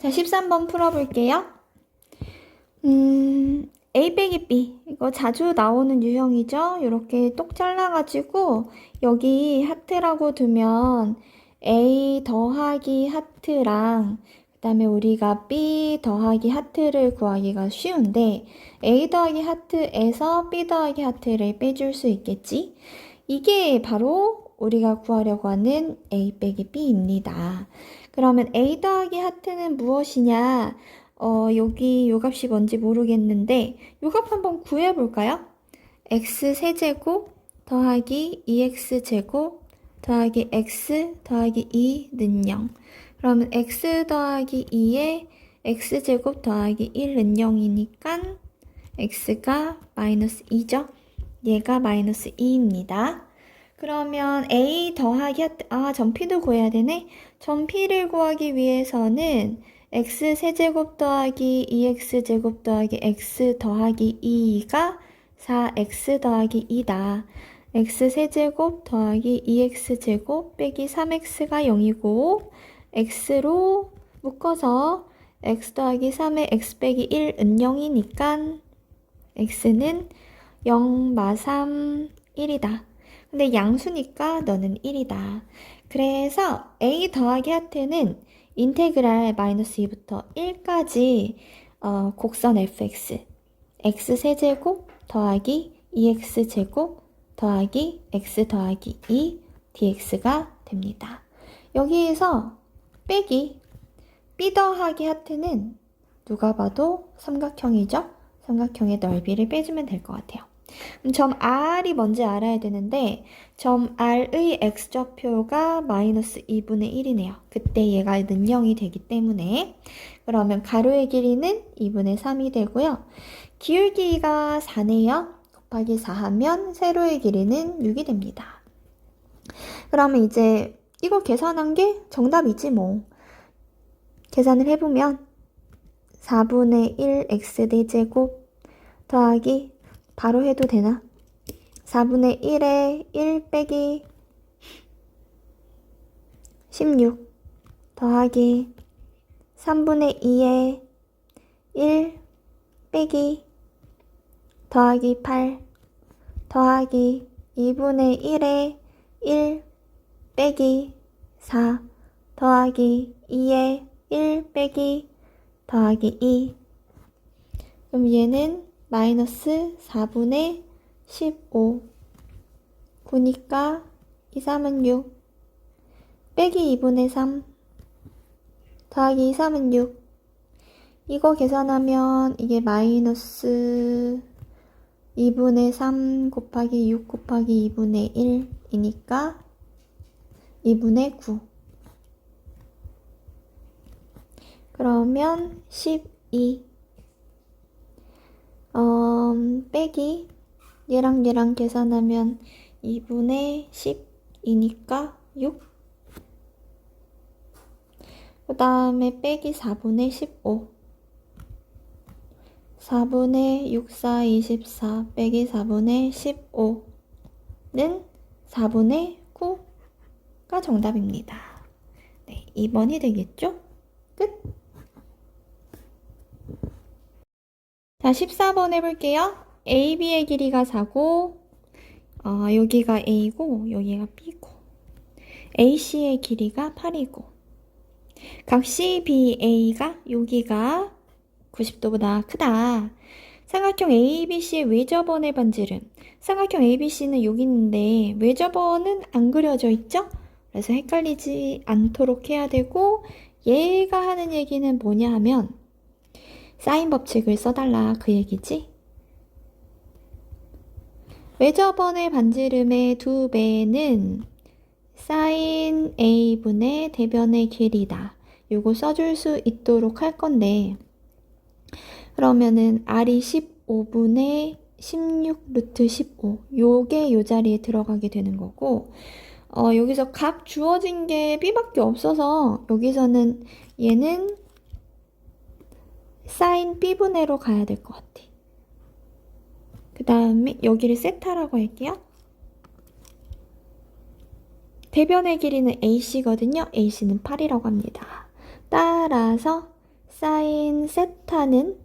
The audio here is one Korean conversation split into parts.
자, 13번 풀어볼게요. A 빼기 B. 이거 자주 나오는 유형이죠? 이렇게 똑 잘라가지고 여기 하트라고 두면 A 더하기 하트랑 그 다음에 우리가 B 더하기 하트를 구하기가 쉬운데 A 더하기 하트에서 B 더하기 하트를 빼줄 수 있겠지? 이게 바로 우리가 구하려고 하는 A 빼기 B입니다. 그러면 A 더하기 하트는 무엇이냐? 여기 요 값이 뭔지 모르겠는데 요 값 한번 구해볼까요? x 세제곱 더하기 2x제곱 더하기 x 더하기 2는 0. 그러면 x 더하기 2에 x제곱 더하기 1은 0이니까 x가 마이너스 2죠? 얘가 마이너스 2입니다. 그러면 a 더하기 전p도 구해야 되네? 전p를 구하기 위해서는 x 세제곱 더하기 2x제곱 더하기 x 더하기 2가 4x 더하기 2다. x 세제곱 더하기 2x제곱 빼기 3x가 0이고 x로 묶어서 x 더하기 3의 x 빼기 1은 0이니까 x는 0, 마3, 1이다. 근데 양수니까 너는 1이다. 그래서 a 더하기 하트는 인테그랄 마이너스 2부터 1까지 곡선 fx x 세제곱 더하기 2x제곱 더하기 x 더하기 2 dx가 됩니다. 여기에서 빼기 b 더하기 하트는 누가 봐도 삼각형이죠? 삼각형의 넓이를 빼주면 될 것 같아요. 점 R이 뭔지 알아야 되는데 점 R의 x좌표가 마이너스 2분의 1이네요. 그때 얘가 는 0이 되기 때문에 그러면 가로의 길이는 2분의 3이 되고요. 기울 길이가 4네요. 곱하기 4 하면 세로의 길이는 6이 됩니다. 그러면 이제 이거 계산한 게 정답이지 뭐. 계산을 해보면 4분의 1 x제곱 더하기 바로 해도 되나? 4분의 1에 1 빼기 16 더하기 3분의 2에 1 빼기 더하기 8 더하기 2분의 1에 1 빼기 4 더하기 2에 1 빼기 더하기 2. 그럼 얘는 마이너스 4분의 15 9니까 2, 3은 6 빼기 2분의 3 더하기 2, 3은 6 이거 계산하면 이게 마이너스 2분의 3 곱하기 6 곱하기 2분의 1이니까 2분의 9 그러면 12 빼기 얘랑 계산하면 2분의 10이니까 6 그 다음에 빼기 4분의 15 4분의 6, 4, 24 빼기 4분의 15는 4분의 9가 정답입니다. 네, 2번이 되겠죠? 끝! 자, 14번 해볼게요. AB의 길이가 4고 여기가 A고 여기가 B고 AC의 길이가 8이고 각 CBA가 여기가 90도보다 크다. 삼각형 ABC의 외접원의 반지름. 삼각형 ABC는 여기 있는데 외접원은 안 그려져 있죠? 그래서 헷갈리지 않도록 해야 되고 얘가 하는 얘기는 뭐냐 하면 사인 법칙을 써달라 그 얘기지? 외접원의 반지름의 2배는 사인 A분의 대변의 길이다. 요거 써줄 수 있도록 할 건데 그러면은 R이 15분의 16 루트 15 요게 요 자리에 들어가게 되는 거고 여기서 각 주어진 게 B밖에 없어서 여기서는 얘는 사인 B분의로 가야 될 것 같아. 그 다음에 여기를 세타라고 할게요. 대변의 길이는 AC거든요. AC는 8이라고 합니다. 따라서 사인 세타는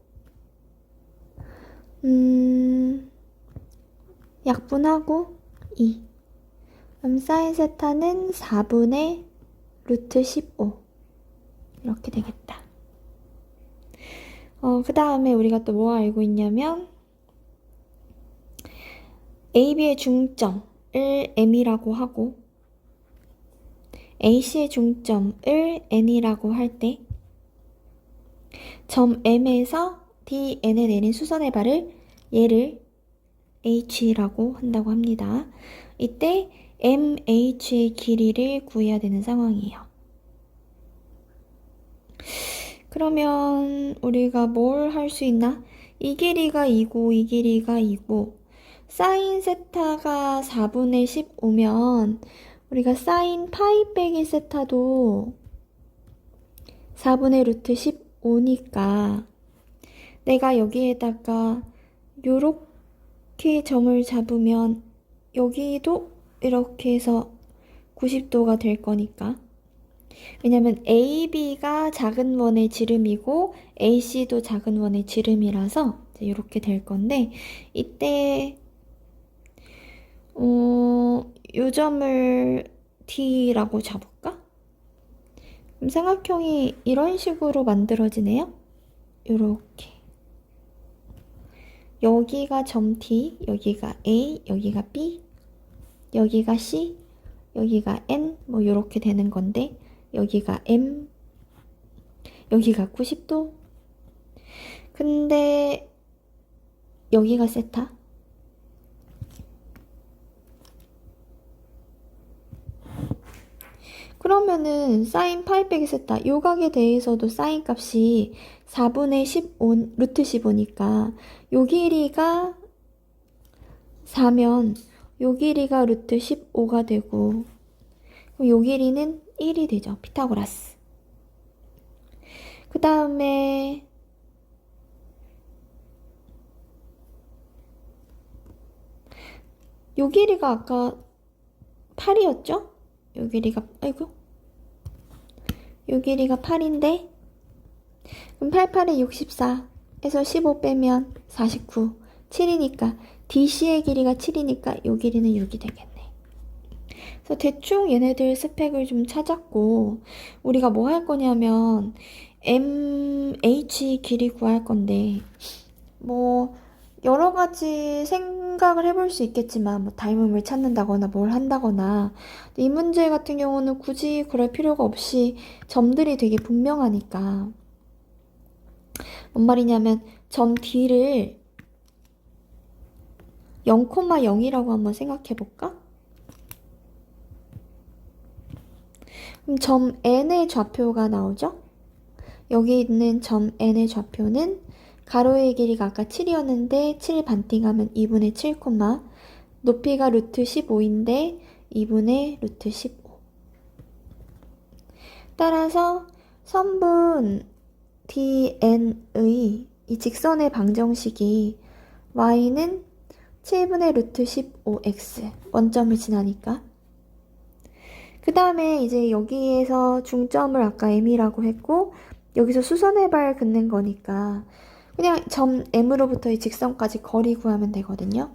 약분하고 2. 그럼 사인 세타는 4분의 루트 15 이렇게 되겠다. 그 다음에 우리가 또 뭐 알고 있냐면 AB의 중점을 M이라고 하고 AC의 중점을 N이라고 할 때 점 M에서 DN에 내린 수선의 발을 얘를 H라고 한다고 합니다. 이때 MH의 길이를 구해야 되는 상황이에요. 그러면 우리가 뭘 할 수 있나? 이 길이가 2고 이 길이가 2고 사인 세타가 4분의 15면 우리가 사인 파이 빼기 세타도 4분의 루트 15니까 내가 여기에다가 요렇게 점을 잡으면 여기도 이렇게 해서 90도가 될 거니까 왜냐면 AB가 작은 원의 지름이고 AC도 작은 원의 지름이라서 이렇게 될 건데 이때 요 점을 D라고 잡을까? 그럼 삼각형이 이런 식으로 만들어지네요. 요렇게 여기가 점 D, 여기가 A, 여기가 B, 여기가 C, 여기가 N 뭐 요렇게 되는 건데 여기가 M, 여기가 90도. 근데 여기가 세타. 그러면은 사인 파이 빼기 세타 요 각에 대해서도 사인 값이 4분의 15 루트 15니까 요 길이가 4면 요 길이가 루트 15가 되고 요 길이는 1이 되죠. 피타고라스. 그 다음에 요 길이가 아까 8이었죠? 요 길이가 요 길이가 8인데 그럼 8, 8에 64 해서 15 빼면 49 7이니까 DC의 길이가 7이니까 요 길이는 6이 되겠네. 그래서 대충 얘네들 스펙을 좀 찾았고 우리가 뭐 할 거냐면 MH 길이 구할 건데 뭐 여러 가지 생각을 해볼 수 있겠지만 뭐 닮음을 찾는다거나 뭘 한다거나 이 문제 같은 경우는 굳이 그럴 필요가 없이 점들이 되게 분명하니까 뭔 말이냐면 점 D를 0,0이라고 한번 생각해 볼까? 그럼 점 N의 좌표가 나오죠? 여기 있는 점 N의 좌표는 가로의 길이가 아까 7이었는데 7 반띵하면 2분의 7, 높이가 루트 15인데 2분의 루트 15. 따라서 선분 DN의 이 직선의 방정식이 y는 7분의 루트 15x 원점을 지나니까 그 다음에 이제 여기에서 중점을 아까 M이라고 했고 여기서 수선의 발 긋는 거니까 그냥 점 M으로부터 이 직선까지 거리 구하면 되거든요.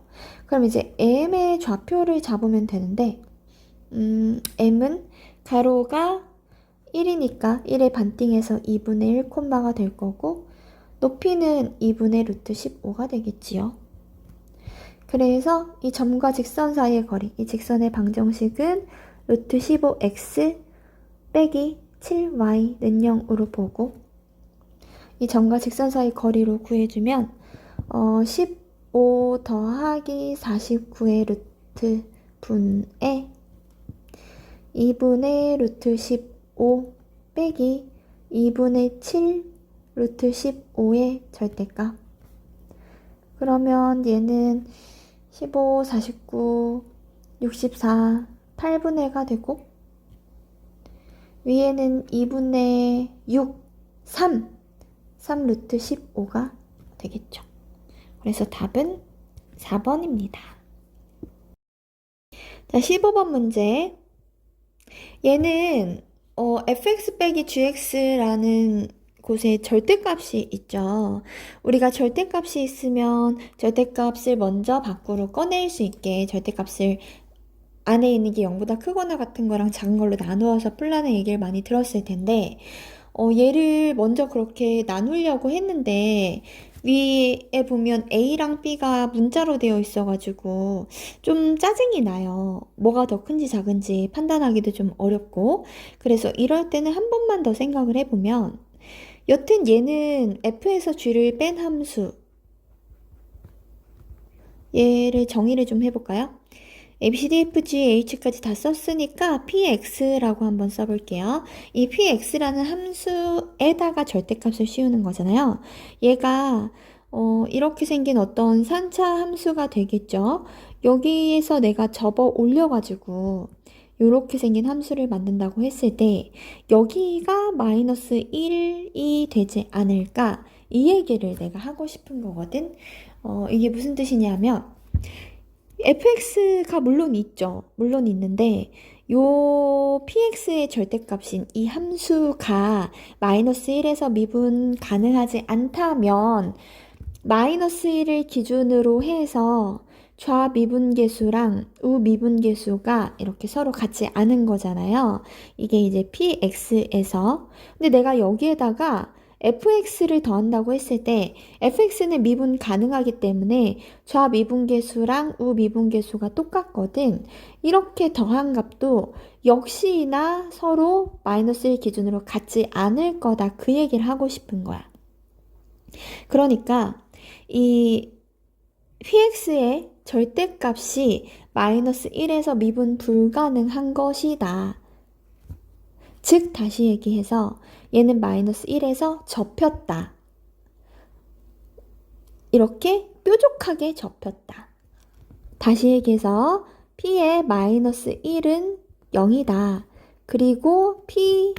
그럼 이제 M의 좌표를 잡으면 되는데 M은 가로가 1이니까 1에 반띵해서 2분의 1 콤마가 될 거고 높이는 2분의 루트 15가 되겠지요. 그래서 이 점과 직선 사이의 거리, 이 직선의 방정식은 루트 15x 빼기 7y는 0으로 보고 이 점과 직선 사이 거리로 구해주면 15 더하기 49의 루트 분의 2분의 루트 15 빼기 2분의 7 루트 15의 절대값. 그러면 얘는 15, 49, 64, 8분의가 되고 위에는 2분의 6, 3 루트 15가 되겠죠. 그래서 답은 4번입니다. 자, 15번 문제. 얘는 fx 빼기 gx라는 곳에 절대값이 있죠. 우리가 절대값이 있으면 절대값을 먼저 밖으로 꺼낼 수 있게 절대값을 안에 있는 게 0보다 크거나 같은 거랑 작은 걸로 나누어서 풀라는 얘기를 많이 들었을 텐데 얘를 먼저 그렇게 나누려고 했는데 위에 보면 A랑 B가 문자로 되어 있어가지고 좀 짜증이 나요. 뭐가 더 큰지 작은지 판단하기도 좀 어렵고 그래서 이럴 때는 한 번만 더 생각을 해보면 여튼 얘는 F에서 G를 뺀 함수 얘를 정의를 좀 해볼까요? A, B, C, D, F, G, H까지 다 썼으니까 PX라고 한번 써볼게요. 이 PX라는 함수에다가 절대값을 씌우는 거잖아요. 얘가 이렇게 생긴 어떤 산차 함수가 되겠죠. 여기에서 내가 접어 올려가지고 이렇게 생긴 함수를 만든다고 했을 때 여기가 마이너스 1이 되지 않을까? 이 얘기를 내가 하고 싶은 거거든. 이게 무슨 뜻이냐면 fx가 물론 있죠. 물론 있는데 요 px의 절대값인 이 함수가 마이너스 1에서 미분 가능하지 않다면 마이너스 1을 기준으로 해서 좌미분계수랑 우미분계수가 이렇게 서로 같지 않은 거잖아요. 이게 이제 px에서 근데 내가 여기에다가 fx를 더한다고 했을 때 fx는 미분 가능하기 때문에 좌미분계수랑 우미분계수가 똑같거든. 이렇게 더한 값도 역시나 서로 마이너스 1 기준으로 같지 않을 거다. 그 얘기를 하고 싶은 거야. 그러니까 이 px의 절대값이 마이너스 1에서 미분 불가능한 것이다. 즉 다시 얘기해서 얘는 마이너스 1에서 접혔다. 이렇게 뾰족하게 접혔다. 다시 얘기해서 p의 마이너스 1은 0이다. 그리고 p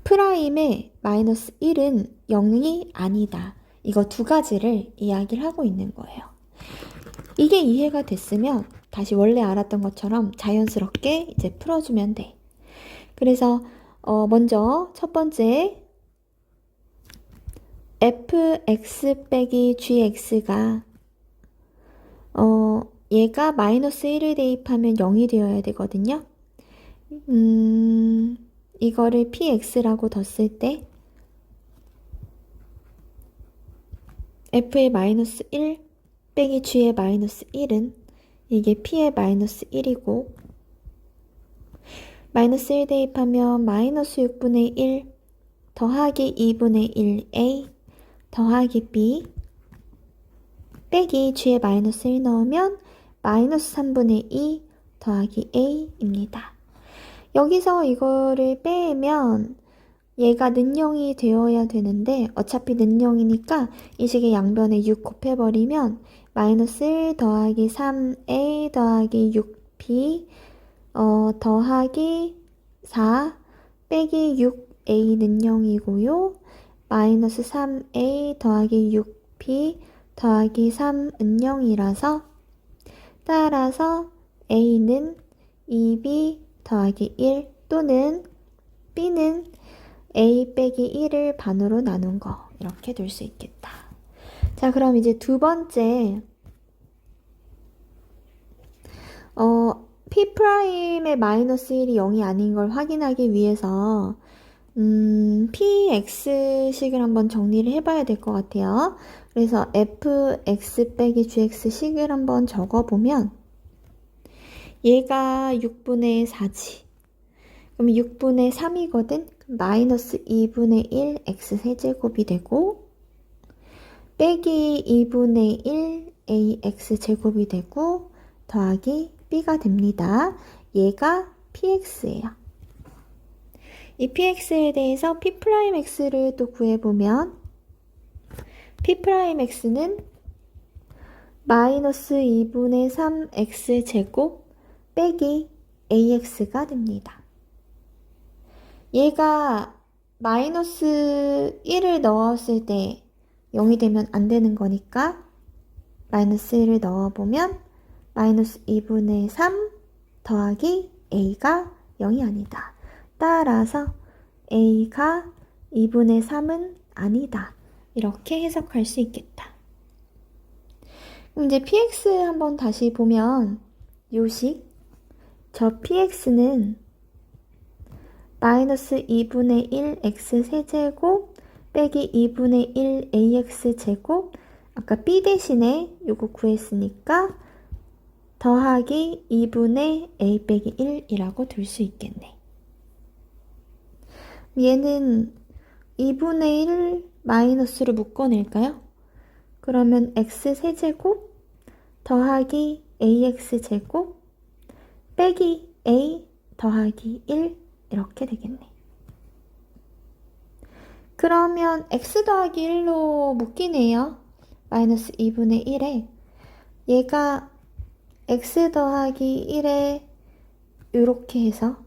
프라임의 마이너스 1은 0이 아니다. 이거 두 가지를 이야기를 하고 있는 거예요. 이게 이해가 됐으면 다시 원래 알았던 것처럼 자연스럽게 이제 풀어주면 돼. 그래서 먼저 첫 번째 fx 빼기 gx가 얘가 마이너스 1을 대입하면 0이 되어야 되거든요. 이거를 px라고 뒀을 때 f의 마이너스 1 빼기 g의 마이너스 1은 이게 p의 마이너스 1이고 마이너스 1 대입하면 마이너스 6분의 1 더하기 2분의 1a 더하기 b 빼기 g의 마이너스 1 넣으면 마이너스 3분의 2 더하기 a입니다. 여기서 이거를 빼면 얘가 는영이 되어야 되는데 어차피 는영이니까 이 식의 양변에 6 곱해버리면 마이너스 1 더하기 3a 더하기 6b 더하기 4 빼기 6a는 0이고요. 마이너스 3a 더하기 6b 더하기 3은 0이라서 따라서 a는 2b 더하기 1 또는 b는 a 빼기 1을 반으로 나눈 거 이렇게 둘 수 있겠다. 자, 그럼 이제 두 번째 P'의 마이너스 1이 0이 아닌 걸 확인하기 위해서 Px식을 한번 정리를 해봐야 될 것 같아요. 그래서 fx 빼기 gx식을 한번 적어보면 얘가 6분의 4지. 그럼 6분의 3이거든? 마이너스 2분의 1 x 세제곱이 되고 빼기 2분의 1 ax 제곱이 되고 더하기 b가 됩니다. 얘가 px예요. 이 px에 대해서 p'x를 또 구해보면 p'x는 마이너스 2분의 3 x 제곱 빼기 ax가 됩니다. 얘가 마이너스 1을 넣었을 때 0이 되면 안 되는 거니까 마이너스 1을 넣어보면 마이너스 2분의 3 더하기 a가 0이 아니다. 따라서 a가 2분의 3은 아니다. 이렇게 해석할 수 있겠다. 그럼 이제 px 한번 다시 보면 요식 저 px는 마이너스 2분의 1 x 세제곱 빼기 2분의 1 ax 제곱 아까 b 대신에 요거 구했으니까 더하기 2분의 a 빼기 1이라고 둘 수 있겠네. 얘는 2분의 1 마이너스로 묶어낼까요? 그러면 x 세제곱 더하기 ax 제곱 빼기 a 더하기 1 이렇게 되겠네. 그러면 x 더하기 1로 묶이네요. 마이너스 2분의 1에 얘가 x 더하기 1에 이렇게 해서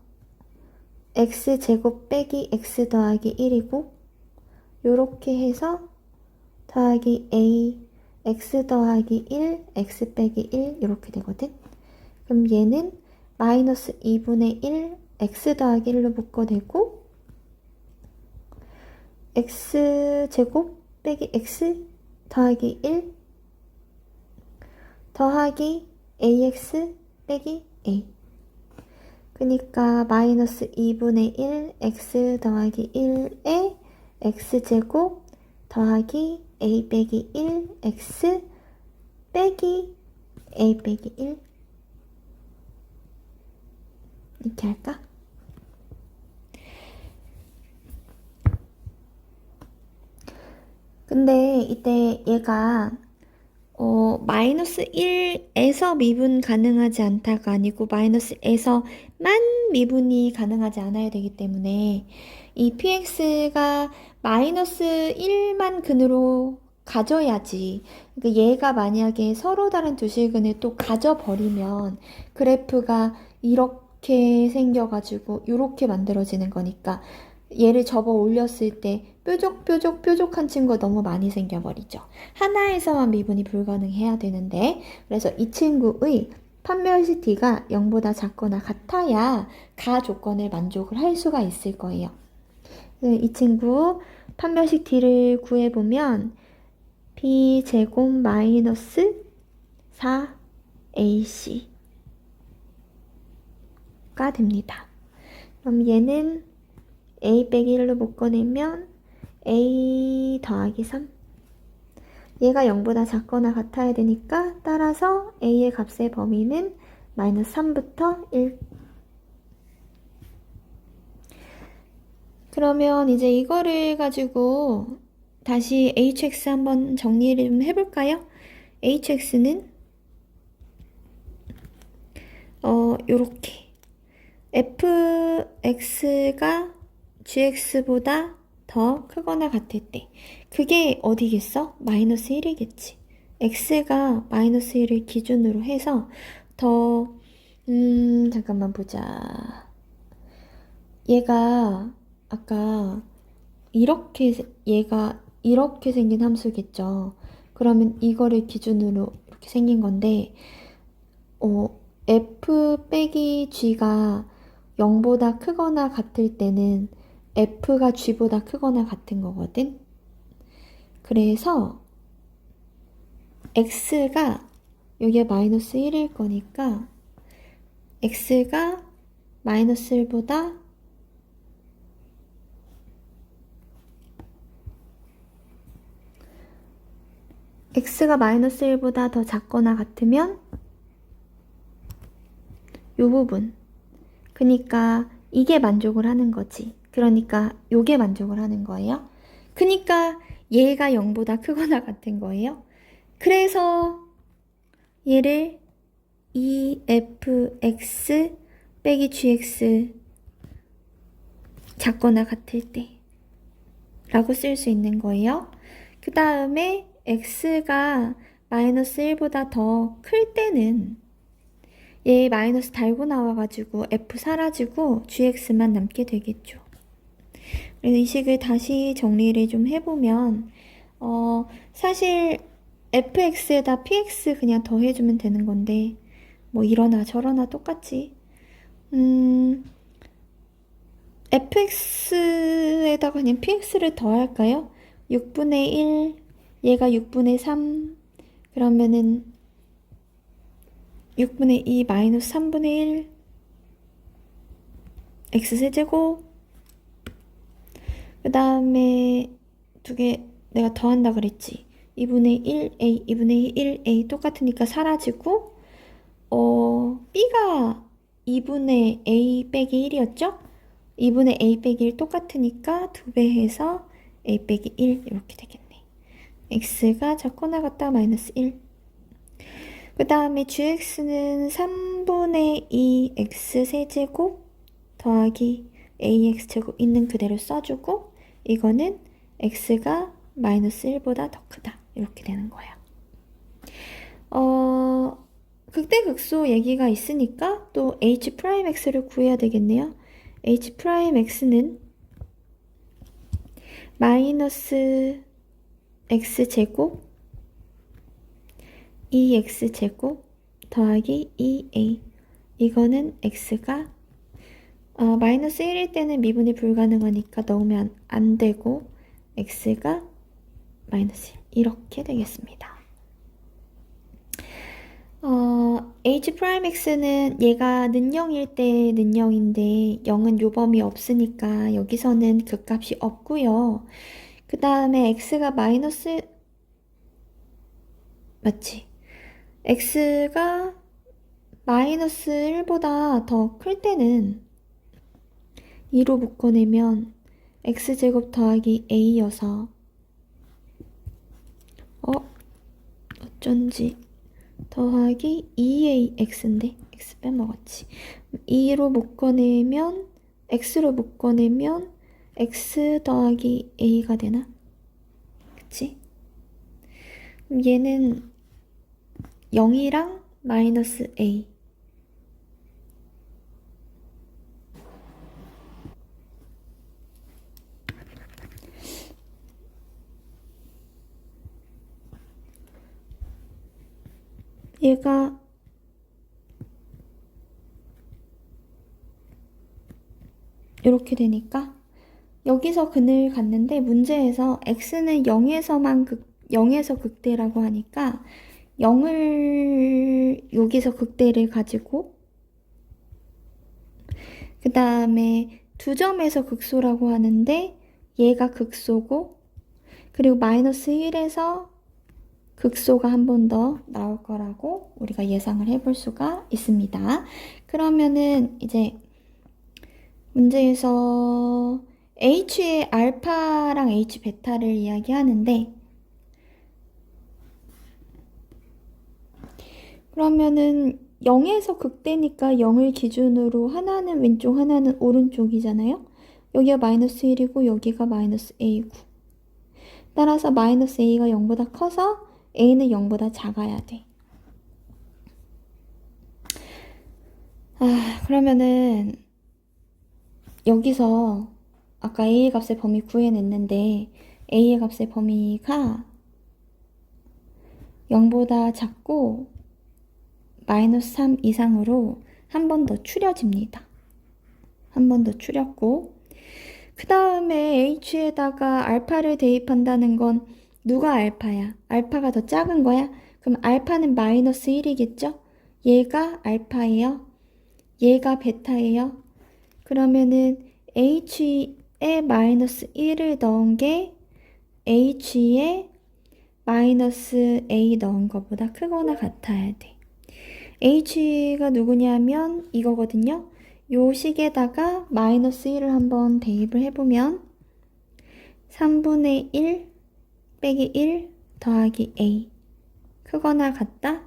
x 제곱 빼기 x 더하기 1이고 이렇게 해서 더하기 a x 더하기 1 x 빼기 1 이렇게 되거든. 그럼 얘는 마이너스 2분의 1 x 더하기 1로 묶어내고 x 제곱 빼기 x 더하기 1 더하기 ax 빼기 a 그러니까 마이너스 2분의 1 x 더하기 1에 x제곱 더하기 a 빼기 1 x 빼기 a 빼기 1 이렇게 할까? 근데 이때 얘가 마이너스 1에서 미분 가능하지 않다가 아니고 마이너스 에서만 미분이 가능하지 않아야 되기 때문에 이 px가 마이너스 1만 근으로 가져야지. 그러니까 얘가 만약에 서로 다른 두 실근을 또 가져버리면 그래프가 이렇게 생겨가지고 이렇게 만들어지는 거니까 얘를 접어 올렸을 때 뾰족한 친구가 너무 많이 생겨버리죠. 하나에서만 미분이 불가능해야 되는데 그래서 이 친구의 판별식 t가 0보다 작거나 같아야 가 조건을 만족을 할 수가 있을 거예요. 이 친구 판별식 t를 구해보면 b제곱 마이너스 4ac가 됩니다. 그럼 얘는 a 빼기 1로 묶어내면 a 더하기 3 얘가 0보다 작거나 같아야 되니까 따라서 a의 값의 범위는 마이너스 3부터 1 그러면 이제 이거를 가지고 다시 hx 한번 정리를 좀 해볼까요? hx는 요렇게 fx가 gx보다 더 크거나 같을 때 그게 어디겠어? 마이너스 1이겠지. x가 마이너스 1을 기준으로 해서 더 잠깐만 보자. 얘가 아까 얘가 이렇게 생긴 함수겠죠. 그러면 이거를 기준으로 이렇게 생긴 건데 f 빼기 g가 0보다 크거나 같을 때는 f가 g보다 크거나 같은 거거든. 그래서 x가 여기에 마이너스 1일 거니까 x가 마이너스 1보다 x가 마이너스 1보다 더 작거나 같으면 이 부분 그러니까 이게 만족을 하는 거지. 그러니까 요게 만족을 하는 거예요. 그러니까 얘가 0보다 크거나 같은 거예요. 그래서 얘를 EFX 빼기 GX 작거나 같을 때 라고 쓸 수 있는 거예요. 그 다음에 X가 마이너스 1보다 더 클 때는 얘 마이너스 달고 나와가지고 F 사라지고 GX만 남게 되겠죠. 그래서 이 식을 다시 정리를 좀 해보면 사실 fx에다 px 그냥 더해주면 되는 건데 뭐 이러나 저러나 똑같지. fx에다가 그냥 px를 더할까요? 6분의 1, 얘가 6분의 3, 그러면은 6분의 2 마이너스 3분의 1 x세제곱, 그 다음에 두 개 내가 더한다 그랬지. 2분의 1a, 2분의 1a 똑같으니까 사라지고, b가 2분의 a 빼기 1이었죠? 2분의 a 빼기 1 똑같으니까 2배 해서 a 빼기 1 이렇게 되겠네. x가 자꾸 나갔다 마이너스 1. 그 다음에 gx는 3분의 2 x 세제곱 더하기 ax제곱 있는 그대로 써주고, 이거는 x가 마이너스 1보다 더 크다 이렇게 되는 거야. 극대극소 얘기가 있으니까 또 h'x를 구해야 되겠네요. h'x는 마이너스 x제곱 2x제곱 더하기 2a, 이거는 x가 마이너스 1일 때는 미분이 불가능하니까 넣으면 안 되고 x가 마이너스 1 이렇게 되겠습니다. h'x는 얘가 는0일 때 는0인데 0은 요범이 없으니까 여기서는 그 값이 없고요. 그 다음에 x가 마이너스, 맞지? x가 마이너스 1보다 더 클 때는 2로 묶어내면 x제곱 더하기 a여서 어쩐지 더하기 2ax인데 x 빼먹었지. 2로 묶어내면 x로 묶어내면 x 더하기 a가 되나? 그치? 그럼 얘는 0이랑 마이너스 a, 얘가 이렇게 되니까 여기서 근을 갔는데 문제에서 x는 0에서 극대라고 하니까 0을 여기서 극대를 가지고, 그 다음에 2점에서 극소라고 하는데 얘가 극소고, 그리고 마이너스 1에서 극소가 한 번 더 나올 거라고 우리가 예상을 해볼 수가 있습니다. 그러면은 이제 문제에서 h의 알파랑 h 베타를 이야기하는데, 그러면은 0에서 극대니까 0을 기준으로 하나는 왼쪽 하나는 오른쪽이잖아요. 여기가 마이너스 1이고 여기가 마이너스 a고, 따라서 마이너스 a가 0보다 커서 a는 0보다 작아야 돼. 그러면은 여기서 아까 a의 값의 범위 구해냈는데 a의 값의 범위가 0보다 작고 마이너스 3 이상으로 한 번 더 추려집니다. 한 번 더 추렸고, 그 다음에 h에다가 알파를 대입한다는 건 누가 알파야? 알파가 더 작은 거야? 그럼 알파는 마이너스 1이겠죠? 얘가 알파예요? 얘가 베타예요? 그러면은 h에 마이너스 1을 넣은 게 h에 마이너스 a 넣은 것보다 크거나 같아야 돼. h가 누구냐면 이거거든요. 요 식에다가 마이너스 1을 한번 대입을 해보면 3분의 1 빼기 1 더하기 a, 크거나 같다?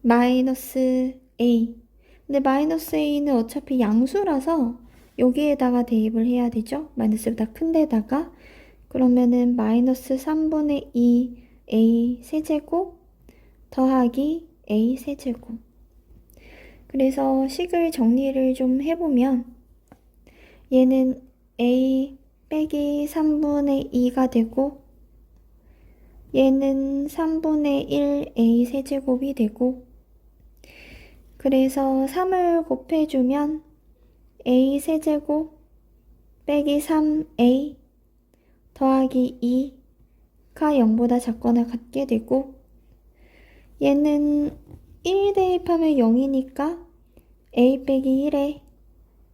마이너스 a. 근데 마이너스 a는 어차피 양수라서 여기에다가 대입을 해야 되죠. 마이너스보다 큰 데다가. 그러면은 마이너스 3분의 2 a 세제곱 더하기 a 세제곱. 그래서 식을 정리를 좀 해보면 얘는 a 빼기 3분의 2가 되고, 얘는 3분의 1 a 세제곱이 되고, 그래서 3을 곱해주면 a 세제곱 빼기 3a 더하기 2가 0보다 작거나 같게 되고, 얘는 1 대입하면 0이니까 a 빼기 1에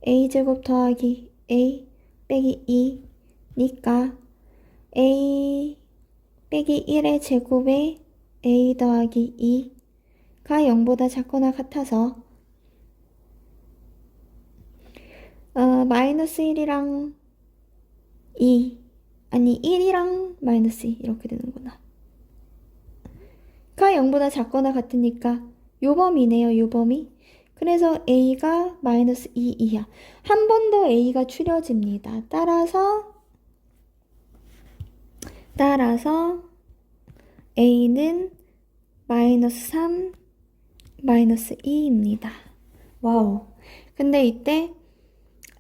a제곱 더하기 a 빼기 2니까 a 빼기 1의 제곱에 a 더하기 2가 0보다 작거나 같아서 마이너스 1이랑 1이랑 마이너스 2 이렇게 되는구나. 가 0보다 작거나 같으니까 요 범위네요, 요 범위. 그래서 a가 마이너스 2 이하. 한 번 더 a가 추려집니다. 따라서 a는 마이너스 3, 마이너스 2입니다. 와우. 근데 이때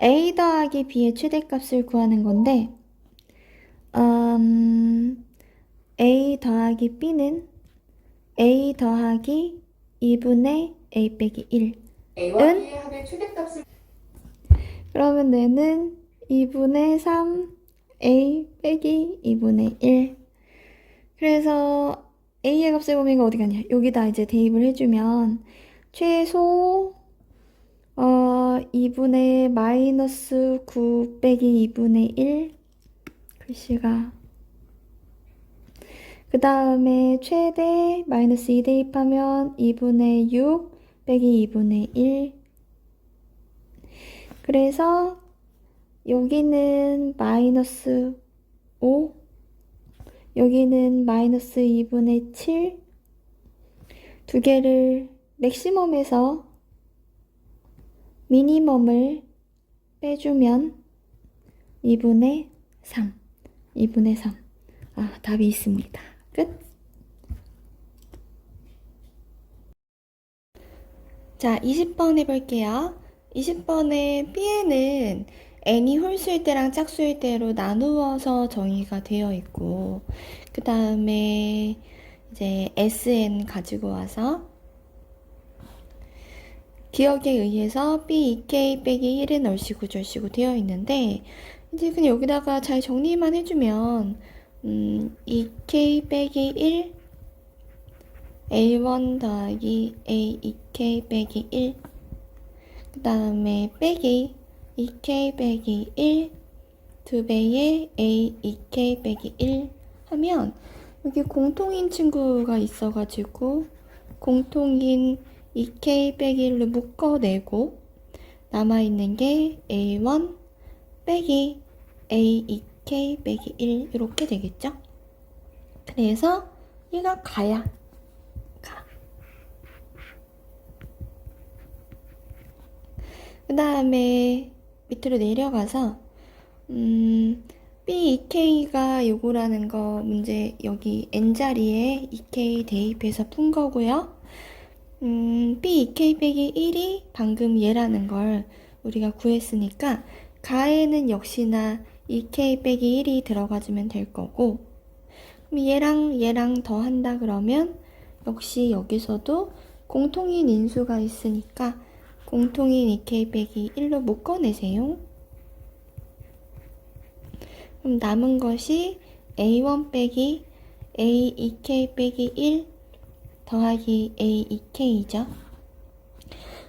a 더하기 b의 최대값을 구하는 건데, a 더하기 b는 a 더하기 2분의 a 빼기 1은 a와 b의 합의 최대값을 그러면 얘는 2분의 3 a 빼기 2분의 1. 그래서 a의 값의 범위가 어디 갔냐? 여기다 이제 대입을 해주면 최소 2분의 마이너스 9 빼기 2분의 1 글씨가, 그 다음에 최대 마이너스 2 대입하면 2분의 6 빼기 2분의 1. 그래서 여기는 마이너스 5, 여기는 마이너스 2분의 7. 두 개를 맥시멈에서 미니멈을 빼주면 2분의 3. 답이 있습니다. 끝. 자, 20번 해볼게요. 20번에 B에는 n이 홀수일 때랑 짝수일 때로 나누어서 정의가 되어 있고, 그 다음에 이제 Sn 가지고 와서 기억에 의해서 B2K 빼기 1은 얼씨구 절씨구 되어 있는데, 이제 그냥 여기다가 잘 정리만 해주면 2K 빼기 1 A1 더하기 A2K 빼기 1, 그 다음에 빼기 2K 빼기 1 2배의 A2K 빼기 1 하면 여기 공통인 친구가 있어가지고 공통인 2K 빼기 1로 묶어내고 남아있는 게 A1 빼기 A2K 빼기 1 이렇게 되겠죠? 그래서 얘가 가야 가. 그 다음에 밑으로 내려가서 B2K가 요거라는 거 문제 여기 N자리에 2K 대입해서 푼 거고요. B2K 빼기 1이 방금 얘라는 걸 우리가 구했으니까 가에는 역시나 2K 빼기 1이 들어가주면 될 거고, 그럼 얘랑 더한다 그러면 역시 여기서도 공통인 인수가 있으니까 공통인 2K 빼기 1로 묶어내세요. 그럼 남은 것이 A1 빼기 A2K 빼기 1 더하기 A2K죠.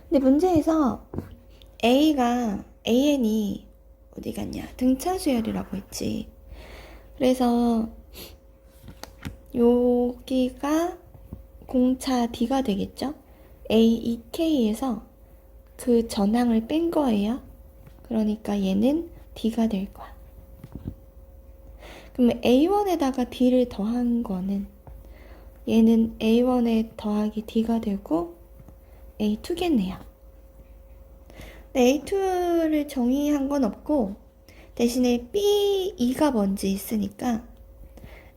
근데 문제에서 AN이 어디 갔냐? 등차수열이라고 했지. 그래서 여기가 공차 D가 되겠죠? A2K에서 그 전항을 뺀 거예요. 그러니까 얘는 D가 될 거야. 그러면 A1에다가 D를 더한 거는 얘는 A1에 더하기 D가 되고 A2겠네요. A2를 정의한 건 없고 대신에 B2가 뭔지 있으니까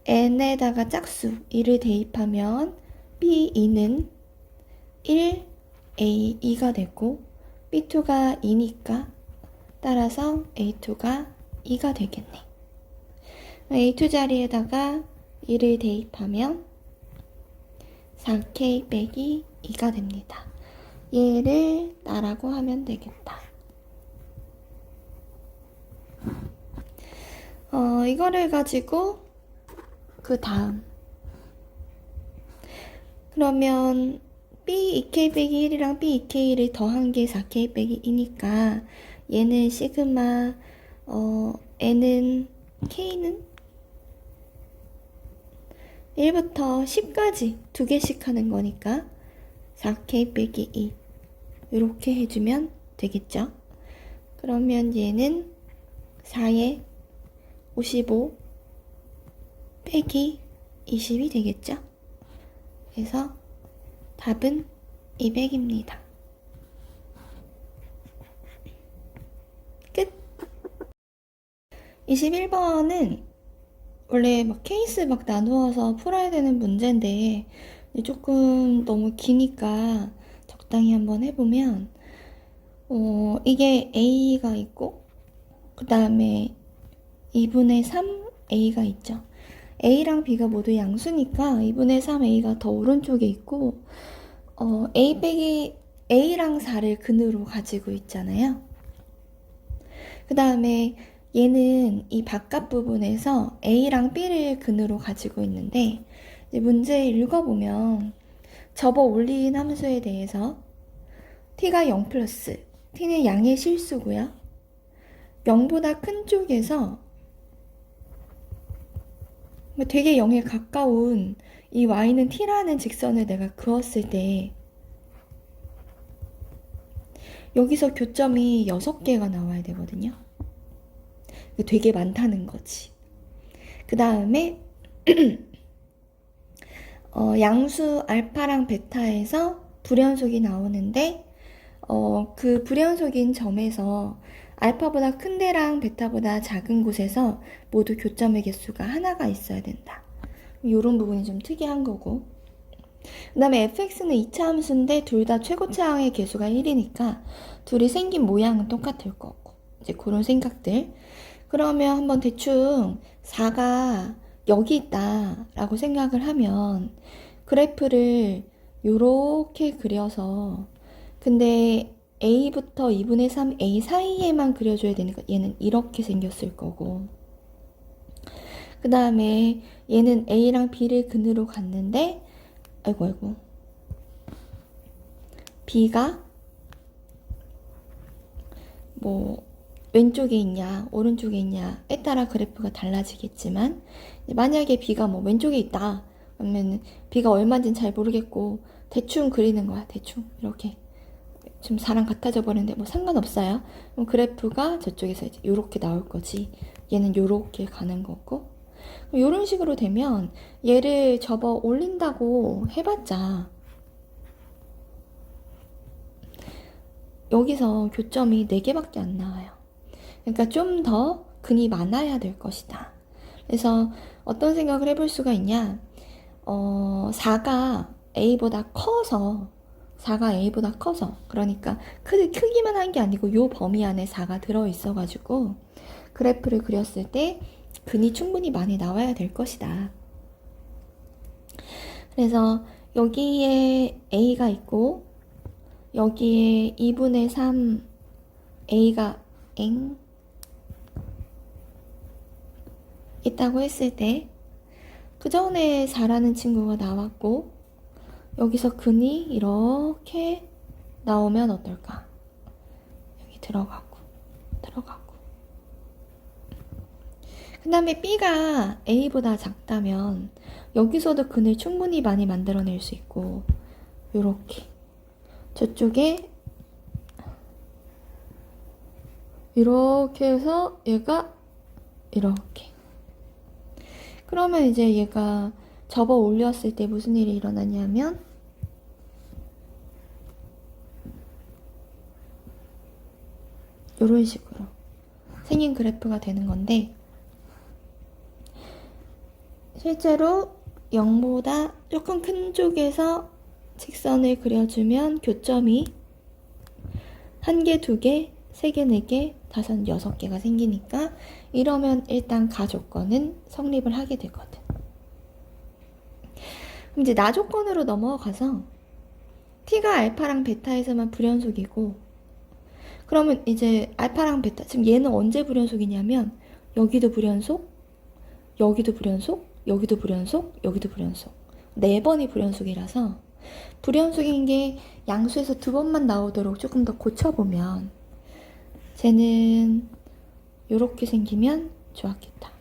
N에다가 짝수 1을 대입하면 B2는 1, A2가 되고 B2가 2니까 따라서 A2가 2가 되겠네. A2 자리에다가 1을 대입하면 4K 빼기 2가 됩니다. 얘를 나라고 하면 되겠다. 이거를 가지고 그 다음 그러면 B2K 빼기 1이랑 B2K를 더한 게 4K 빼기 2니까 얘는 시그마 N은 K는 1부터 10까지 두 개씩 하는 거니까 4K 빼기 2 이렇게 해주면 되겠죠. 그러면 얘는 4에 55 빼기 20이 되겠죠. 그래서 답은 200입니다. 끝! 21번은 원래 막 케이스 막 나누어서 풀어야 되는 문제인데 조금 너무 기니까 적당히 한번 해보면 이게 A가 있고 그 다음에 2분의 3A가 있죠. A랑 B가 모두 양수니까 2분의 3A가 더 오른쪽에 있고 A 빼기 A랑 4를 근으로 가지고 있잖아요. 그 다음에 얘는 이 바깥 부분에서 A랑 B를 근으로 가지고 있는데 이제 문제 읽어보면 접어 올린 함수에 대해서 t가 0 플러스 t는 양의 실수고요. 0보다 큰 쪽에서 되게 0에 가까운 이 y는 t라는 직선을 내가 그었을 때 여기서 교점이 6개가 나와야 되거든요. 되게 많다는 거지. 그 다음에 양수 알파랑 베타에서 불연속이 나오는데 그 불연속인 점에서 알파보다 큰 데랑 베타보다 작은 곳에서 모두 교점의 개수가 하나가 있어야 된다. 이런 부분이 좀 특이한 거고. 그 다음에 fx는 2차 함수인데 둘 다 최고차항의 개수가 1이니까 둘이 생긴 모양은 똑같을 거고. 이제 그런 생각들. 그러면 한번 대충 4가 여기 있다 라고 생각을 하면 그래프를 요렇게 그려서 근데 A부터 2분의 3A 사이에만 그려줘야 되니까 얘는 이렇게 생겼을 거고 그 다음에 얘는 A랑 B를 근으로 갔는데 아이고 B가 뭐 왼쪽에 있냐 오른쪽에 있냐에 따라 그래프가 달라지겠지만 만약에 B가 뭐 왼쪽에 있다 그러면 B가 얼마인지는 잘 모르겠고 대충 그리는 거야. 대충 이렇게 좀 4랑 같아져 버리는데 뭐 상관없어요. 그럼 그래프가 저쪽에서 이제 요렇게 나올 거지. 얘는 요렇게 가는 거고 이런 식으로 되면 얘를 접어 올린다고 해봤자 여기서 교점이 4개밖에 안 나와요. 그러니까 좀 더 근이 많아야 될 것이다. 그래서 어떤 생각을 해볼 수가 있냐 4가 A보다 커서 그러니까 크기만 한 게 아니고 요 범위 안에 4가 들어있어 가지고 그래프를 그렸을 때 근이 충분히 많이 나와야 될 것이다. 그래서 여기에 A가 있고 여기에 2분의 3 A가 있다고 했을 때 그 전에 4라는 친구가 나왔고 여기서 근이 이렇게 나오면 어떨까? 여기 들어가고 그 다음에 B가 A보다 작다면 여기서도 근을 충분히 많이 만들어낼 수 있고 요렇게 저쪽에 이렇게 해서 얘가 이렇게 그러면 이제 얘가 접어 올렸을 때 무슨 일이 일어나냐면 이런 식으로 생긴 그래프가 되는 건데 실제로 0보다 조금 큰 쪽에서 직선을 그려주면 교점이 1개, 2개, 3개, 4개, 5, 6개가 생기니까 이러면 일단 가조건은 성립을 하게 되거든. 그럼 이제 나조건으로 넘어가서 t가 알파랑 베타에서만 불연속이고 그러면 이제 알파랑 베타 지금 얘는 언제 불연속이냐면 여기도 불연속, 여기도 불연속, 여기도 불연속, 여기도 불연속. 4번이 불연속이라서 불연속인 게 양수에서 2번만 나오도록 조금 더 고쳐보면 쟤는 요렇게 생기면 좋았겠다.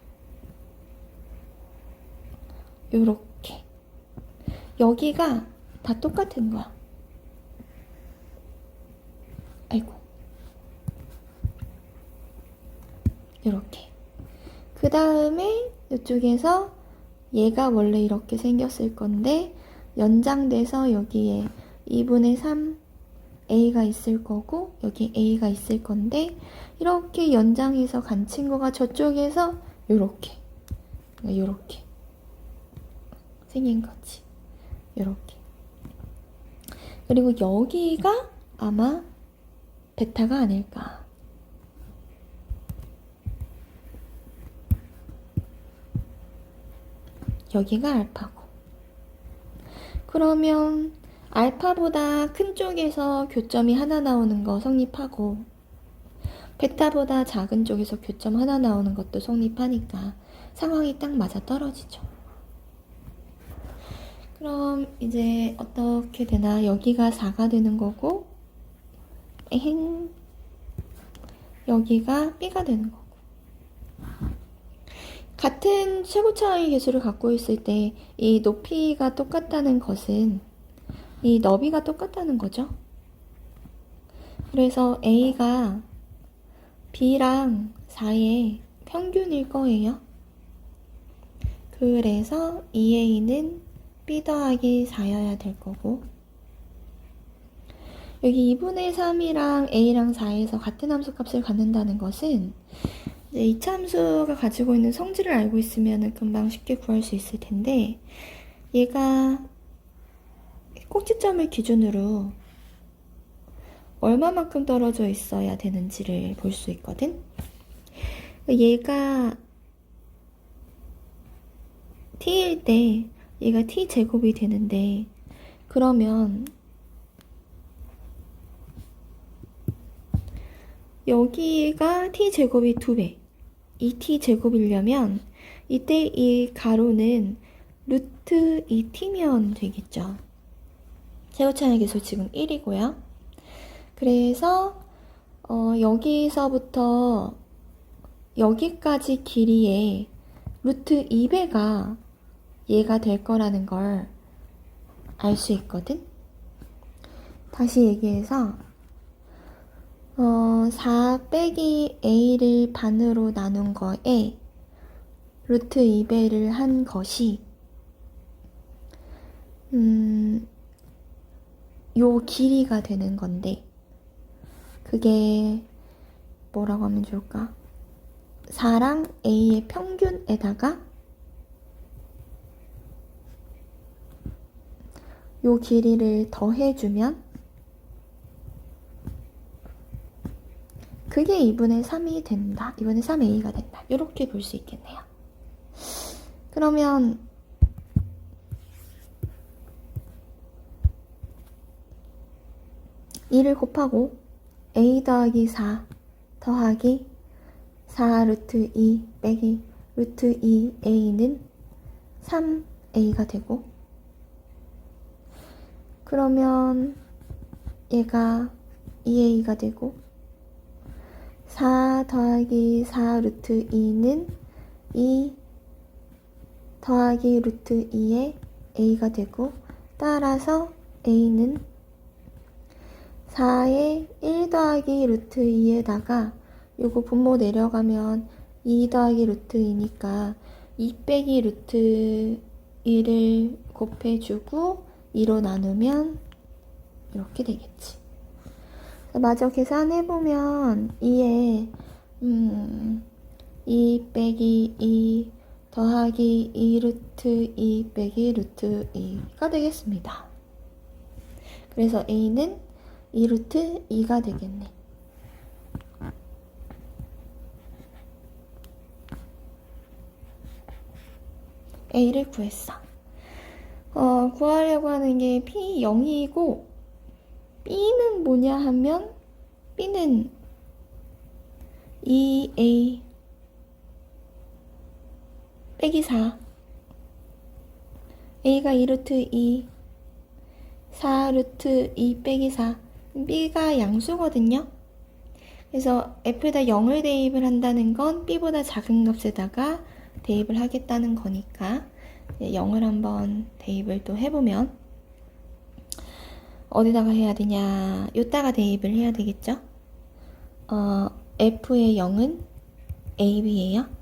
요렇게. 여기가 다 똑같은 거야. 아이고. 요렇게. 그 다음에 이쪽에서 얘가 원래 이렇게 생겼을 건데 연장돼서 여기에 2분의 3 A가 있을 거고 여기 A가 있을 건데 이렇게 연장해서 간 친구가 저쪽에서 요렇게 요렇게 생긴 거지. 요렇게. 그리고 여기가 아마 베타가 아닐까. 여기가 알파고. 그러면 알파보다 큰 쪽에서 교점이 하나 나오는 거 성립하고 베타보다 작은 쪽에서 교점 하나 나오는 것도 성립하니까 상황이 딱 맞아 떨어지죠. 그럼 이제 어떻게 되나? 여기가 4가 되는 거고 에행 여기가 B가 되는 거고. 같은 최고차의 개수를 갖고 있을 때 이 높이가 똑같다는 것은 이 너비가 똑같다는 거죠. 그래서 A가 B랑 4의 평균일 거예요. 그래서 2A는 B 더하기 4여야 될 거고 여기 2분의 3이랑 A랑 4에서 같은 함수값을 갖는다는 것은 이제 이차 함수가 가지고 있는 성질을 알고 있으면 금방 쉽게 구할 수 있을 텐데 얘가 꼭지점을 기준으로 얼마만큼 떨어져 있어야 되는지를 볼 수 있거든. 얘가 t일 때 얘가 t제곱이 되는데 그러면 여기가 t제곱이 2배, 이 t제곱이려면 이때 이 가로는 루트 2t면 되겠죠. 최고차의 개수 지금 1이고요. 그래서 여기서부터 여기까지 길이의 루트 2배가 얘가 될 거라는 걸 알 수 있거든. 다시 얘기해서 4 빼기 A를 반으로 나눈 거에 루트 2배를 한 것이 요 길이가 되는 건데 그게 뭐라고 하면 좋을까? 4랑 A의 평균에다가 요 길이를 더해주면 그게 2분의 3이 된다. 2분의 3A가 된다. 이렇게 볼 수 있겠네요. 그러면 이를 곱하고 A 더하기 4 더하기 4 루트 2 빼기 루트 2A는 3A가 되고 그러면 얘가 2A가 되고 4 더하기 4 루트 2는 2 더하기 루트 2의 A가 되고 따라서 A는 4의 1 더하기 루트 2에다가 요거 분모 내려가면 2 더하기 루트 2니까 2 빼기 루트 2를 곱해주고 2로 나누면 이렇게 되겠지. 마저 계산해보면 2에 2 빼기 2 더하기 2 루트 2 빼기 루트 2가 되겠습니다. 그래서 A는 2 루트 2가 되겠네. A를 구했어. 구하려고 하는 게 P0이고 B는 뭐냐 하면 B는 2A 빼기 4. A가 2루트 2. 4루트 2 빼기 4. B가 양수거든요. 그래서 F에다 0을 대입을 한다는 건 B보다 작은 값에다가 대입을 하겠다는 거니까 0을 한번 대입을 또 해보면 어디다가 해야 되냐? 요따가 대입을 해야 되겠죠? F의 0은 AB예요.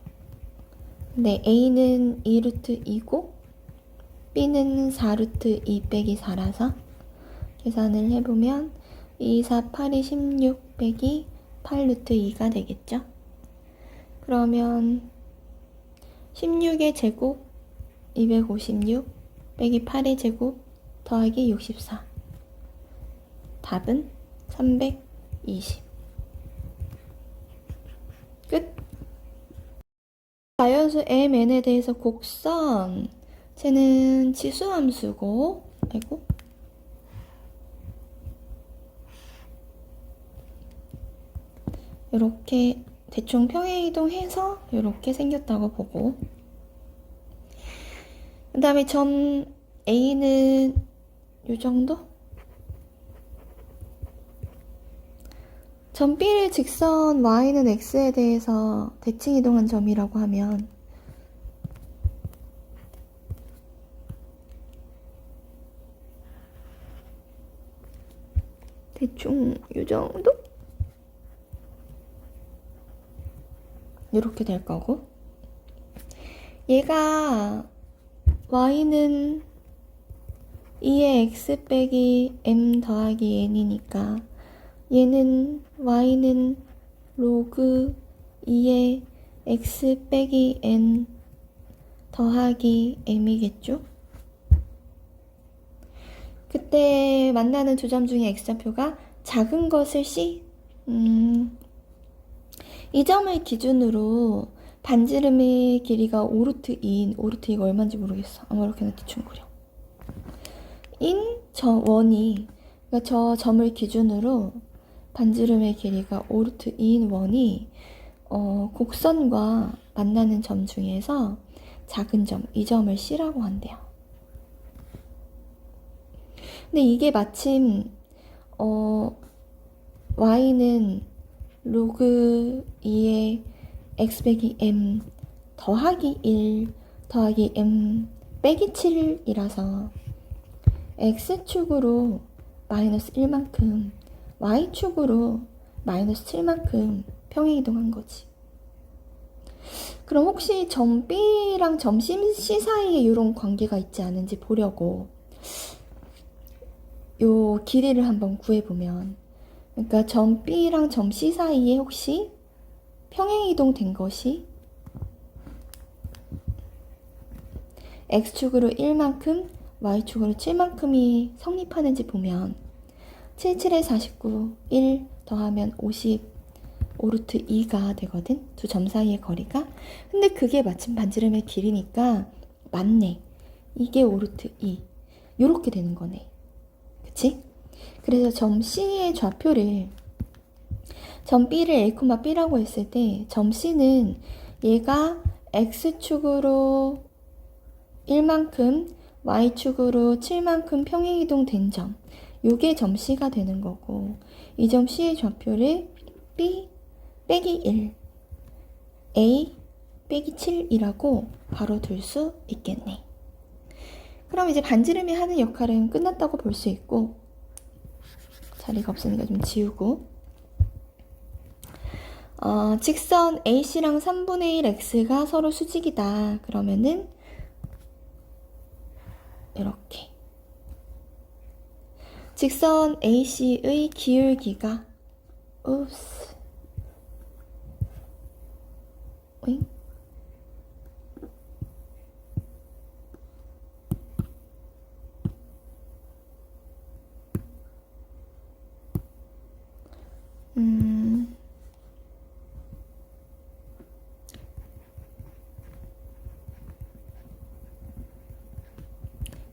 근데 A는 2루트 2고 B는 4루트 2 빼기 4라서 계산을 해보면 2, 4, 8이 16 빼기 8루트 2가 되겠죠? 그러면 16의 제곱 256 빼기 8의 제곱 더하기 64. 답은 320. 끝. 자연수 MN에 대해서 곡선. 쟤는 지수함수고, 아이고. 이렇게 대충 평행이동해서 이렇게 생겼다고 보고. 그 다음에 점 A는 이 정도? 점 B를 직선 Y는 X에 대해서 대칭 이동한 점이라고 하면 대충 이 정도? 이렇게 될 거고, 얘가 Y는 2의 X 빼기 M 더하기 N이니까 얘는 Y는 로그 2의 X 빼기 N 더하기 M이겠죠? 그때 만나는 두 점 중에 X좌표가 작은 것을 C, 이 점을 기준으로 반지름의 길이가 5루트 2인, 5루트 2가 얼마인지 모르겠어. 아무렇게나 대충 그려. 인 저 원이, 그러니까 저 점을 기준으로 반지름의 길이가 5루트 2인 원이 곡선과 만나는 점 중에서 작은 점, 이 점을 C라고 한대요. 근데 이게 마침 Y는 로그 2의 X 빼기 M 더하기 1 더하기 M 빼기 7이라서 X축으로 마이너스 1만큼 Y축으로 마이너스 7만큼 평행이동한 거지. 그럼 혹시 점 B랑 점 C 사이에 이런 관계가 있지 않은지 보려고 요 길이를 한번 구해보면, 그러니까 점 B랑 점 C 사이에 혹시 평행이동 된 것이 X축으로 1만큼 Y축으로 7만큼이 성립하는지 보면 7, 7에 49, 1 더하면 50, 5루트 2가 되거든. 두 점 사이의 거리가. 근데 그게 마침 반지름의 길이니까 맞네. 이게 5루트 2. 요렇게 되는 거네. 그치? 그래서 점 C의 좌표를, 점 B를 A, B라고 했을 때 점 C는 얘가 X축으로 1만큼 Y축으로 7만큼 평행이동 된 점, 요게 점 C가 되는 거고, 이 점 C의 좌표를 B 빼기 1, A 빼기 7이라고 바로 둘 수 있겠네. 그럼 이제 반지름이 하는 역할은 끝났다고 볼 수 있고, 자리가 없으니까 좀 지우고, 직선 AC랑 3분의 1 X가 서로 수직이다. 그러면은 이렇게 직선 AC의 기울기가 오잉?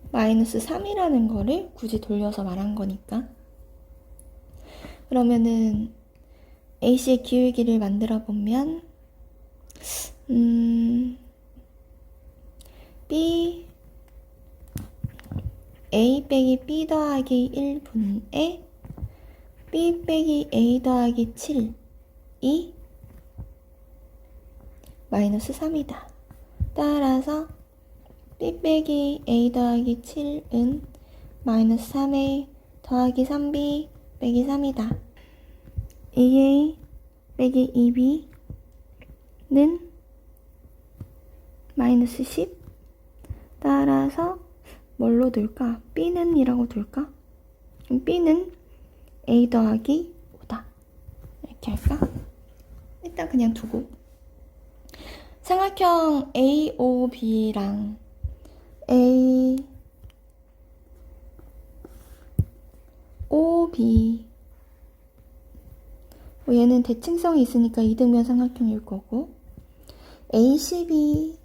마이너스 3이라는 거를 굳이 돌려서 말한 거니까. 그러면은 AC의 기울기를 만들어 보면 a 빼기 b 더하기 1분의 b 빼기 a 더하기 7이 마이너스 3이다. 따라서 b 빼기 a 더하기 7은 마이너스 3a 더하기 3b 빼기 3이다. 2a 빼기 2b는 마이너스 10. 따라서 뭘로 둘까? b는 이라고 둘까? 그럼 b는 a 더하기 5다. 이렇게 할까? 일단 그냥 두고 삼각형 AOB랑 AOB 얘는 대칭성이 있으니까 이등변 삼각형일 거고 ACB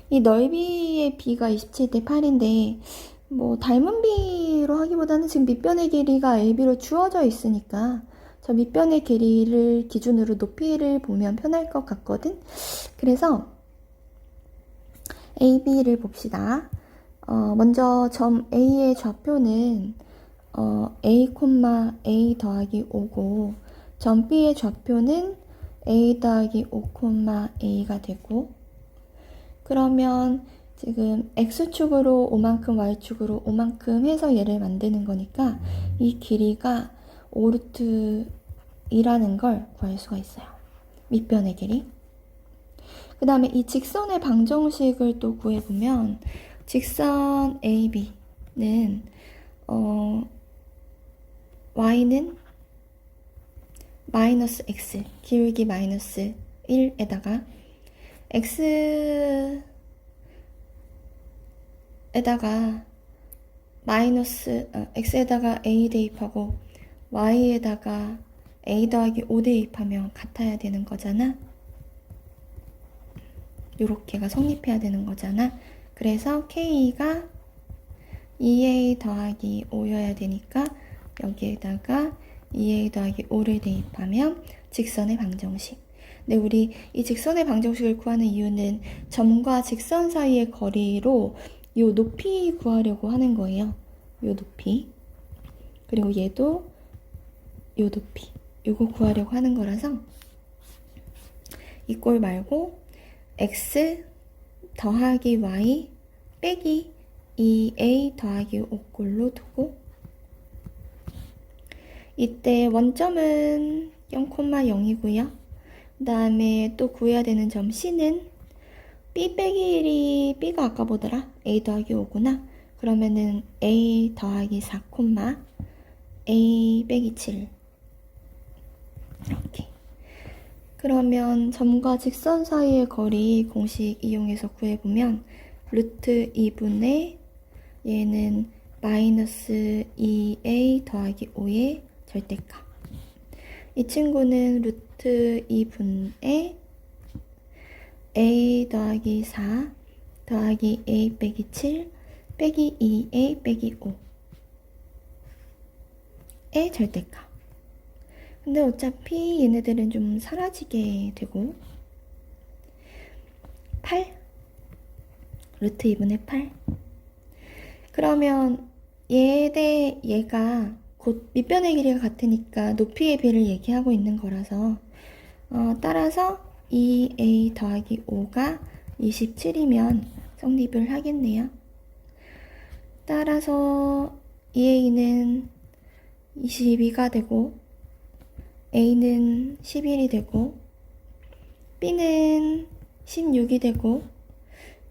이 넓이의 b가 27대 8인데 뭐 닮은 비로 하기보다는 지금 밑변의 길이가 AB로 주어져 있으니까 저 밑변의 길이를 기준으로 높이를 보면 편할 것 같거든. 그래서 AB를 봅시다. 먼저 점 A의 좌표는 A, A 더하기 5고 점 B의 좌표는 A 더하기 5, A가 되고 그러면 지금 X축으로 5만큼, Y축으로 5만큼 해서 얘를 만드는 거니까 이 길이가 5루트 2라는 걸 구할 수가 있어요. 밑변의 길이. 그 다음에 이 직선의 방정식을 또 구해보면 직선 AB는 Y는 마이너스 X, 기울기 마이너스 1에다가 X에다가 X에다가 A 대입하고 Y에다가 A 더하기 5 대입하면 같아야 되는 거잖아. 요렇게가 성립해야 되는 거잖아. 그래서 K가 2A 더하기 5여야 되니까 여기에다가 2A 더하기 5를 대입하면 직선의 방정식. 근데 우리 이 직선의 방정식을 구하는 이유는 점과 직선 사이의 거리로 요 높이 구하려고 하는 거예요. 요 높이. 그리고 얘도 요 높이. 요거 구하려고 하는 거라서 이 꼴 말고 X 더하기 Y 빼기 2A 더하기 5 꼴로 두고 이때 원점은 0,0이고요. 그 다음에 또 구해야 되는 점 C는 B 빼기 1이 B가 아까 보더라. A 더하기 5구나. 그러면은 A 더하기 4, A 빼기 7 이렇게. 그러면 점과 직선 사이의 거리 공식 이용해서 구해보면 루트 2분의 얘는 마이너스 2A 더하기 5의 절대값. 이 친구는 루트 2분의 A 더하기 4 더하기 A 빼기 7 빼기 2A 빼기 5의 절대값. 근데 어차피 얘네들은 좀 사라지게 되고 8 루트 2분의 8 그러면 얘 대 얘가 곧 밑변의 길이가 같으니까 높이의 비를 얘기하고 있는 거라서 따라서 2A 더하기 5가 27이면 성립을 하겠네요. 따라서 2A는 22가 되고 A는 11이 되고 B는 16이 되고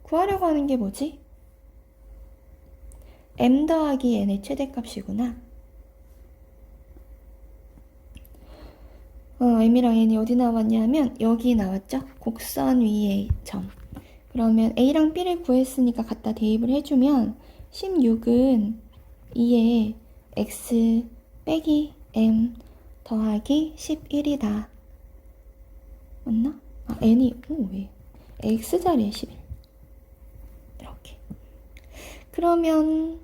구하려고 하는 게 뭐지? M 더하기 N의 최대값이구나. M이랑 N이 어디 나왔냐면 여기 나왔죠? 곡선 위의 점. 그러면 A랑 B를 구했으니까 갖다 대입을 해주면 16은 2에 X 빼기 M 더하기 11이다. 맞나? N이 왜? X자리에 11. 이렇게. 그러면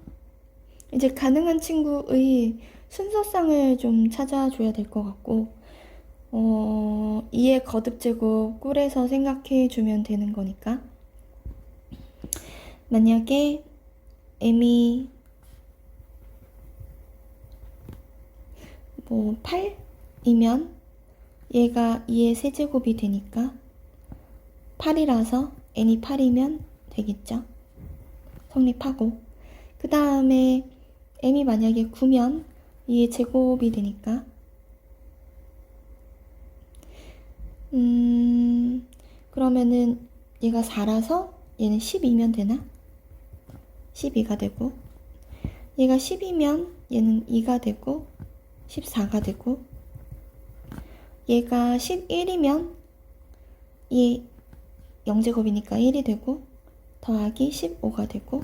이제 가능한 친구의 순서상을 좀 찾아줘야 될 것 같고 2의 거듭제곱 꿀에서 생각해 주면 되는 거니까. 만약에 m이 8이면 얘가 2의 세제곱이 되니까 8이라서 n이 8이면 되겠죠. 성립하고. 그 다음에 m이 만약에 9면 2의 제곱이 되니까 그러면은 얘가 4라서 얘는 12면 되나? 12가 되고, 얘가 10이면 얘는 2가 되고 14가 되고, 얘가 11이면 얘 0제곱이니까 1이 되고 더하기 15가 되고,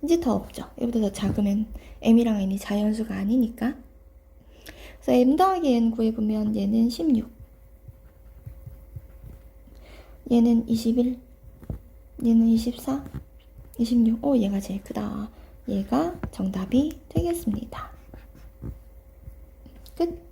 이제 더 없죠. 얘보다 더 작으면 m이랑 n이 자연수가 아니니까. 그래서 m 더하기 n 구해보면 얘는 16, 얘는 21, 얘는 24, 26. 얘가 제일 크다. 얘가 정답이 되겠습니다. 끝.